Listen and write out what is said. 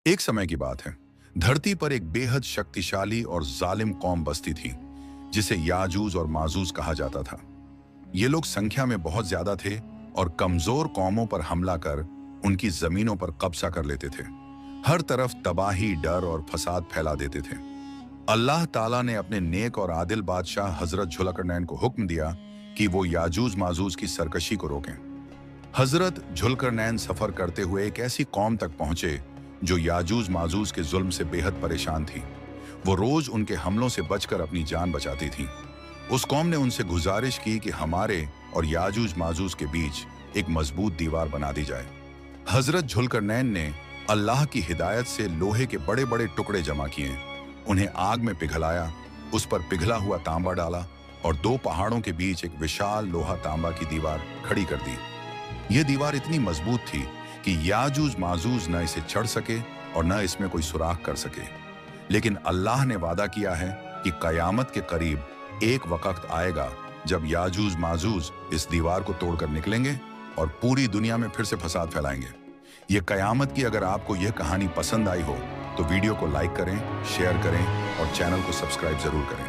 एक समय की बात है। धरती पर एक बेहद शक्तिशाली और जालिम कौम बसती थी, जिसे याजूज और माजूज कहा जाता था। ये लोग संख्या में बहुत ज्यादा थे और कमजोर कौमों पर हमला कर उनकी जमीनों पर कब्जा कर लेते थे। हर तरफ तबाही, डर और फसाद फैला देते थे। अल्लाह ताला ने अपने नेक और आदिल बादशाह हजरत जुल्करनैन को हुक्म दिया कि वो याजूज माजूज की सरकशी को रोकें। हजरत जुल्करनैन सफर करते हुए एक ऐसी कौम तक पहुंचे जो याजूज माजूज के जुल्म से बेहद परेशान थी। वो रोज उनके हमलों से बचकर अपनी जान बचाती थी। उस कौम ने उनसे गुजारिश की कि हमारे और याजूज माजूज के बीच एक मजबूत दीवार बना दी जाए। हजरत जुल्करनैन ने अल्लाह की हिदायत से लोहे के बड़े बड़े टुकड़े जमा किए, उन्हें आग में पिघलाया, उस पर पिघला हुआ तांबा डाला और दो पहाड़ों के बीच एक विशाल लोहा तांबा की दीवार खड़ी कर दी। यह दीवार इतनी मजबूत थी कि याजूज माजूज न इसे चढ़ सके और न इसमें कोई सुराख कर सके। लेकिन अल्लाह ने वादा किया है कि कयामत के करीब एक वक्त आएगा जब याजूज माजूज इस दीवार को तोड़कर निकलेंगे और पूरी दुनिया में फिर से फसाद फैलाएंगे। ये कयामत की अगर आपको यह कहानी पसंद आई हो तो वीडियो को लाइक करें, शेयर करें और चैनल को सब्सक्राइब जरूर करें।